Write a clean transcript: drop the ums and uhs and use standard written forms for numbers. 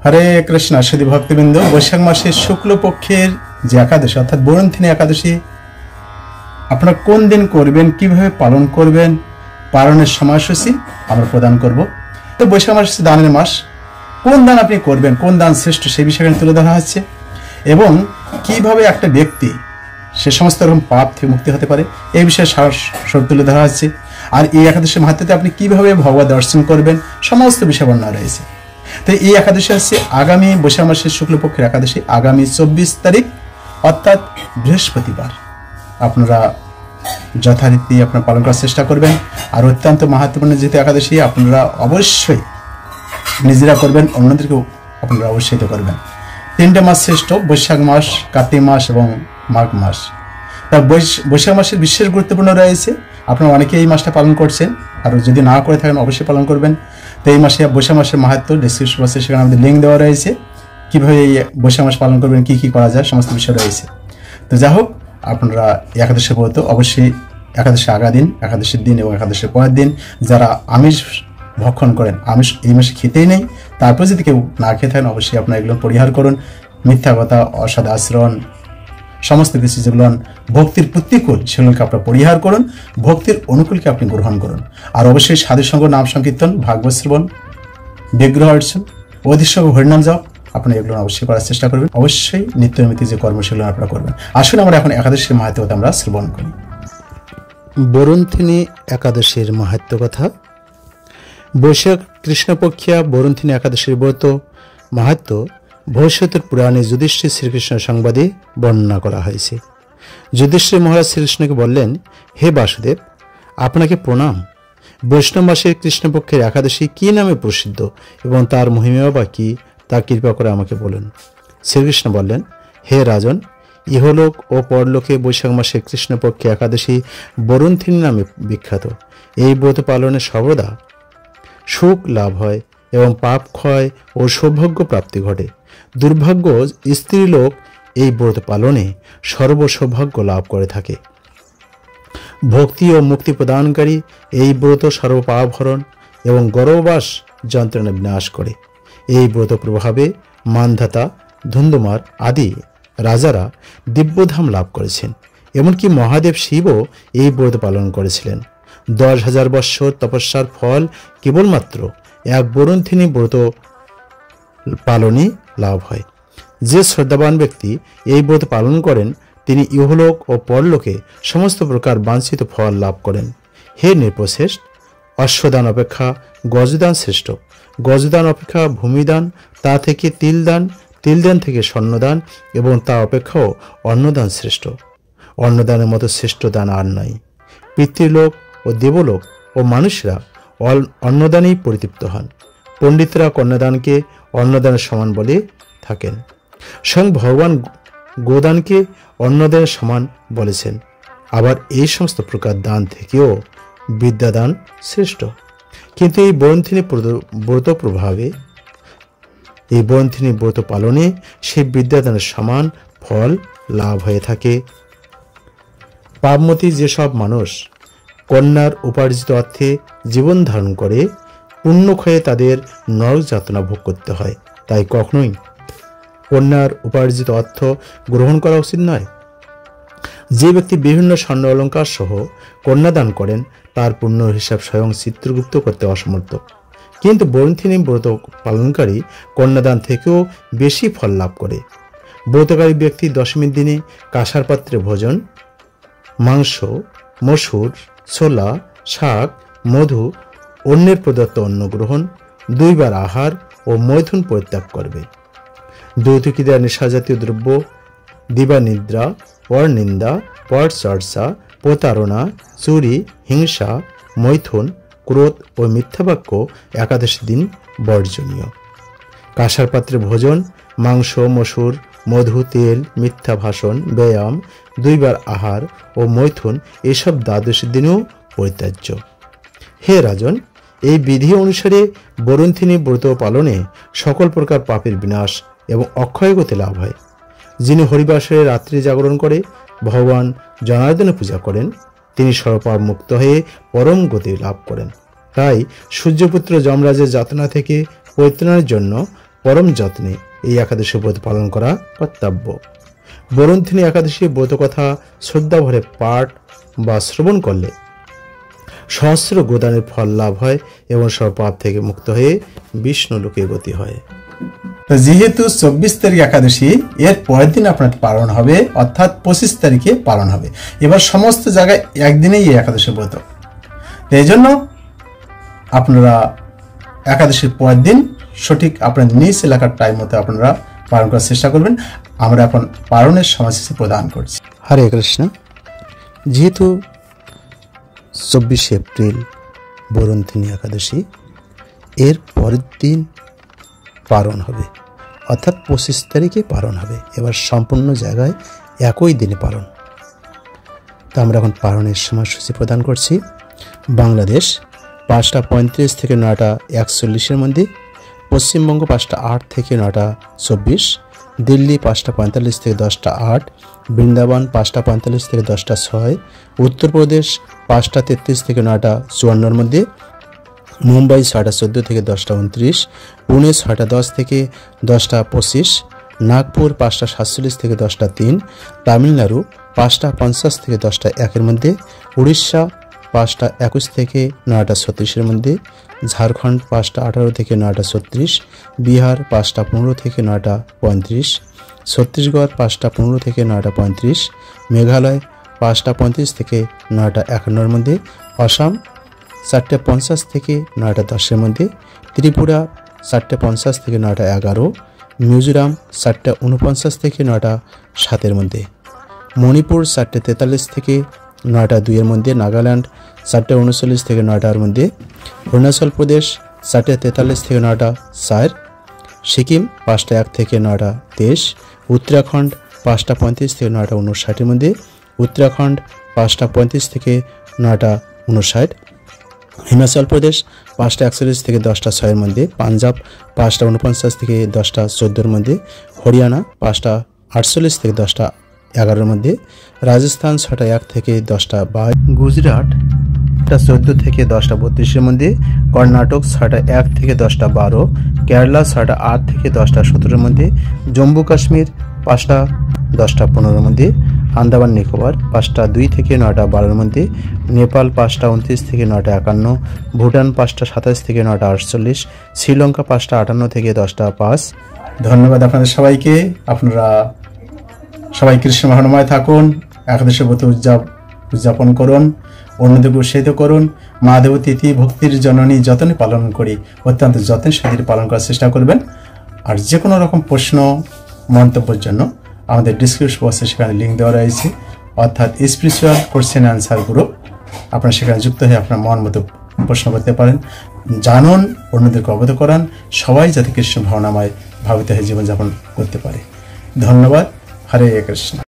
হরে কৃষ্ণ সুধী ভক্তবৃন্দ, বৈশাখ মাসের শুক্লপক্ষের যে একাদশী অর্থাৎ বরুণথিনী একাদশী আপনারা কোন দিন করবেন, কিভাবে পালন করবেন, পালনের সময়সূচি আমরা প্রদান করব। তো বৈশাখ মাস দানের মাস, কোন দান আপনি করবেন, কোন দান শ্রেষ্ঠ সেই বিষয়ে তুলে ধরা হচ্ছে এবং কিভাবে একটা ব্যক্তি সে সমস্ত রকম পাপ থেকে মুক্তি হতে পারে এই বিষয়ে সব তুলে ধরা হচ্ছে। আর এই একাদশীর মাহাত্ম্যতে আপনি কিভাবে ভগবত দর্শন করবেন সমস্ত বিষয় বর্ণনা রয়েছে। তো এই একাদশী হচ্ছে আগামী বৈশাখ মাসের শুক্লপক্ষের একাদশী, আগামী 24 তারিখ অর্থাৎ বৃহস্পতিবার আপনারা যথারীতি আপনারা পালন করার চেষ্টা করবেন। আর অত্যন্ত মাহাত্ম্যপূর্ণ যেহেতু একাদশী, আপনারা অবশ্যই নিজেরা করবেন, অন্যদেরকেও আপনারা অবশ্যই করবেন। 3টে মাস শ্রেষ্ঠ, বৈশাখ মাস, কার্তিক মাস এবং মাঘ মাস। তা বৈশাখ মাসের বিশেষ গুরুত্বপূর্ণ রয়েছে, আপনারা অনেকে এই মাসটা পালন করছেন, আর যদি না করে থাকেন অবশ্যই পালন করবেন। তো এই মাসে বৈশাখ মাসের মাহাত্ম্য ডিসক্রিপশন বক্সে সেখানে আমাদের লিঙ্ক দেওয়া রয়েছে, কীভাবে এই বৈশাখ মাস পালন করবেন, কী কী করা যায় সমস্ত বিষয় রয়েছে। তো যাই হোক, আপনারা একাদশীর ব্রত অবশ্যই একাদশী আগা দিন, একাদশীর দিন এবং একাদশীর পরের দিন যারা আমিষ ভক্ষণ করেন, আমিষ এই মাসে খেতেই নেই, তারপর যদি কেউ না খেয়ে থাকেন অবশ্যই আপনারা এগুলো পরিহার করুন। মিথ্যা কথা, অসৎ আচরণ, সমস্ত কিছু যেগুলো ভক্তির প্রতিকূল সেগুলোকে আপনারা পরিহার করুন, ভক্তির অনুকূলকে আপনি গ্রহণ করুন। আর অবশ্যই সাধু সঙ্গ, নাম সংকীর্তন, ভাগবত শ্রবণ, বিগ্রহ অর্চন, অধিসঙ্গ, হরিনাম জপ আপনারা এগুলো অবশ্যই করার চেষ্টা করবেন। অবশ্যই নিত্যনৈমিত্তিক যে কর্ম সেগুলো আপনারা করবেন। আসুন আমরা এখন একাদশীর মাহাত্ম্য আমরা শ্রবণ করি। বরুণথিনী একাদশীর মাহাত্ম্য কথা। বৈশাখ কৃষ্ণপক্ষিয়া বরুণথিনী একাদশীর ব্রত মাহাত্ম্য ভবিষ্যতের পুরাণে যুধিষ্ঠির শ্রীকৃষ্ণ সংবাদে বর্ণনা করা হয়েছে। যুধিষ্ঠির মহারাজ শ্রীকৃষ্ণকে বললেন, হে বাসুদেব, আপনাকে প্রণাম। বৈষ্ণব মাসের কৃষ্ণপক্ষের একাদশী কি নামে প্রসিদ্ধ এবং তার মহিমা বা কি তা কৃপা করে আমাকে বলুন। শ্রীকৃষ্ণ বললেন, হে রাজন, ইহলোক ও পরলোকে বৈশাখ মাসের কৃষ্ণপক্ষে একাদশী বরুণথিনী নামে বিখ্যাত। এই ব্রত পালনে সর্বদা সুখ লাভ হয় এবং পাপ ক্ষয় ও সৌভাগ্য প্রাপ্তি ঘটে। দুর্ভাগ্য স্ত্রীলোক এই ব্রত পালনে সর্বসৌভাগ্য লাভ করে থাকে। ভক্তি ও মুক্তি প্রদানকারী এই ব্রত সর্বপাপহরণ এবং গর্ভবাস যন্ত্রণা বিনাশ করে। এই ব্রত প্রভাবে মানধাতা, ধুন্ধুমার আদি রাজারা দিব্যধাম লাভ করেছেন। এমনকি মহাদেব শিবও এই ব্রত পালন করেছিলেন। 10,000 বৎসর তপস্যার ফল কেবলমাত্র এক বরুণথিনী ব্রত পালনে লাভ হয়। যে শ্রদ্ধাবান ব্যক্তি এই ব্রত পালন করেন তিনি ইহলোক ও পরলোকে সমস্ত প্রকার বাঞ্ছিত ফল লাভ করেন। হে নৃপশ্রেষ্ঠ, অশ্বদান অপেক্ষা গজদান শ্রেষ্ঠ, গজদান অপেক্ষা ভূমিদান, তা থেকে তিলদান, তিলদান থেকে স্বর্ণদান এবং তা অপেক্ষাও অন্নদান শ্রেষ্ঠ। অন্নদানের মতো শ্রেষ্ঠ দান আর নাই। পিতৃলোক ও দেবলোক ও মানুষরা অন্নদানেই পরিতৃপ্ত হন। পণ্ডিতরা কন্যাদানকে অন্নদানের সমান বলে থাকেন। স্বয়ং ভগবান গোদানকে অন্নদানের সমান বলেছেন। আবার এই সমস্ত প্রকার দান থেকেও বিদ্যাদান শ্রেষ্ঠ। কিন্তু এই বরুণথিনী ব্রত প্রভাবে, এই বরুণথিনী ব্রত পালনে সেই বিদ্যাদানের সমান ফল লাভ হয়ে থাকে। পাপমতী যেসব মানুষ কন্যার উপার্জিত অর্থে জীবন ধারণ করে, পুণ্যক্ষয়ে তাদের নরক যাতনা ভোগ করতে হয়। তাই কখনোই কন্যার উপার্জিত অর্থ গ্রহণ করা উচিত নয়। যে ব্যক্তি বিভিন্ন স্বর্ণ অলঙ্কার সহ কন্যাদান করেন তার পুণ্যর হিসাব স্বয়ং চিত্রগুপ্ত করতে অসমর্থ। কিন্তু বরুণথিনী ব্রত পালনকারী কন্যাদান থেকেও বেশি ফল লাভ করে। ব্রতকারী ব্যক্তি দশমীর দিনে কাঁসার পাত্রে ভোজন, মাংস, মসুর, ছোলা, শাক, মধু, অন্যের প্রদত্ত অন্ন গ্রহণ, 2 বার আহার ও মৈথুন পরিত্যাগ করবে। যৌতুকিদার নেশাজাতীয় দ্রব্য, দিবানিদ্রা, পরনিন্দা, পরচর্চা, প্রতারণা, চুরি, হিংসা, মৈথুন, ক্রোধ ও মিথ্যাবাক্য একাদশী দিন বর্জনীয়। কাঁসার পাত্রে ভোজন, মাংস, মসুর, মধু, তেল, মিথ্যা ভাষণ, ব্যায়াম, 2 বার আহার ও মৈথুন এসব দ্বাদশীর দিনেও পরিত্যাজ্য। হে রাজন, এই বিধি অনুসারে বরুণথিনী ব্রত পালনে সকল প্রকার পাপের বিনাশ এবং অক্ষয় গতি লাভ হয়। যিনি হরিবাসরে রাত্রি জাগরণ করে ভগবান জনার্দনের পূজা করেন তিনি সর্বপাপ মুক্ত হয়ে পরম গতি লাভ করেন। তাই সূর্যপুত্র যমরাজের যাতনা থেকে পরিত্রাণের জন্য পরম যত্নে এই একাদশী ব্রত পালন করা কর্তব্য। বরুণথিনী একাদশী ব্রত কথা শ্রদ্ধা ভরে পাঠ বা শ্রবণ করলে সহস্র গোদানের ফল লাভ হয় এবং সব পাপ থেকে মুক্ত হয়ে বিষ্ণু লোকে গতি হয়। তো যেহেতু 24 তারিখ একাদশী, এর পরের দিন আপনার পালন হবে, অর্থাৎ 25 তারিখে পালন হবে। এবার সমস্ত জায়গায় একদিনেই এই একাদশী ব্রত, এই জন্য আপনারা একাদশীর পরের দিন সঠিক আপনার নিজ এলাকার টাইম মতো আপনারা পালন করার চেষ্টা করবেন। আমরা এখন পালনের সময়সূচি প্রদান করছি। হরে কৃষ্ণ। যেহেতু 24 এপ্রিল বরুণথিনী একাদশী, এর পরের দিন পালন হবে, অর্থাৎ 25 তারিখে পালন হবে। এবার সম্পূর্ণ জায়গায় একই দিনে পালন। তো আমরা এখন পালনের সময়সূচি প্রদান করছি। বাংলাদেশ 5টা 35 থেকে 9টা 41-এর মধ্যে, পশ্চিমবঙ্গ 5টা 8 থেকে 9টা 24, দিল্লি 5টা 45 থেকে 10টা 8, বৃন্দাবন 5টা 45 থেকে 10টা 6, উত্তরপ্রদেশ 5টা 33 থেকে 9টা 54-এর মধ্যে, মুম্বাই 6টা 14 থেকে 10টা 29, পুনে 6টা 10 থেকে 10টা 25, নাগপুর 5টা 47 থেকে 10টা 3, তামিলনাড়ু 5টা 50 থেকে 10টা 1-এর মধ্যে, উড়িষ্যা 5টা 21 থেকে 9টা 36-এর মধ্যে, ঝাড়খণ্ড 5টা 18 থেকে 9টা 36, বিহার 5টা 15 থেকে 9টা 35, ছত্তিশগড় 5টা 15 থেকে 9টা 35, মেঘালয় 5টা 35 থেকে 9টা 51-এর মধ্যে, অসম 4টা 50 থেকে 9টা 10-এর মধ্যে, ত্রিপুরা 4টা 50 থেকে 9টা 11, মিজোরাম 4টা 49 থেকে 9টা 7-এর মধ্যে, মণিপুর 4টা 43 থেকে 9টা 2-এর মধ্যে, নাগাল্যান্ড 4টা 39 থেকে 9টার মধ্যে, অরুণাচল প্রদেশ 4টা 43 থেকে 9টা 4, সিকিম 5টা 1 থেকে 9টা 23, উত্তরাখণ্ড 5টা 35 থেকে 9টা 59-এর মধ্যে, উত্তরাখণ্ড 5টা 35 থেকে 9টা 59, হিমাচল প্রদেশ 5টা 41 থেকে 10টা 6-এর মধ্যে, পাঞ্জাব 5টা 49 থেকে 10টা 14-এর মধ্যে, হরিয়ানা 5টা 48 থেকে 10টা 11-এর মধ্যে, রাজস্থান 6টা 1 থেকে 10টা 22, গুজরাট 14 থেকে 10টা 32-এর মধ্যে, কর্ণাটক 6টা 1 থেকে 10টা 12, কেরালা 6টা 8 থেকে 10টা 17-এর মধ্যে, জম্মু কাশ্মীর 5টা 10টা 15-এর মধ্যে, আন্দামান নিকোবর 5টা 2 থেকে 9টা 12-এর মধ্যে, নেপাল 5টা 29 থেকে 9টা 51, ভুটান 5টা 27 থেকে 9টা 48, শ্রীলঙ্কা 5টা 58 থেকে 10টা 5। ধন্যবাদ আপনাদের সবাইকে। আপনারা সবাই কৃষ্ণ মহানময় থাকুন, একাদশী ব্রত উদযাপন করুন, অন্যদেরকে উৎসাহিত করুন। মা দেব তিথি ভক্তির জননী যতনে পালন করি, অত্যন্ত যত্নের সাথে পালন করার চেষ্টা করবেন। আর যে কোনো রকম প্রশ্ন মন্তব্যের জন্য আমাদের ডিসক্রিপশন বক্সে সেখানে লিঙ্ক দেওয়া রয়েছে, অর্থাৎ স্পিরিচুয়াল কোশ্চেন অ্যান্সার গ্রুপ। আপনারা সেখানে যুক্ত হয়ে আপনার মন মতো প্রশ্ন করতে পারেন, জানুন, অন্যদেরকে অবগত করান, সবাই যাতে কৃষ্ণ ভাবনাময় ভাবিত হয়ে জীবনযাপন করতে পারে। ধন্যবাদ। হরে কৃষ্ণ।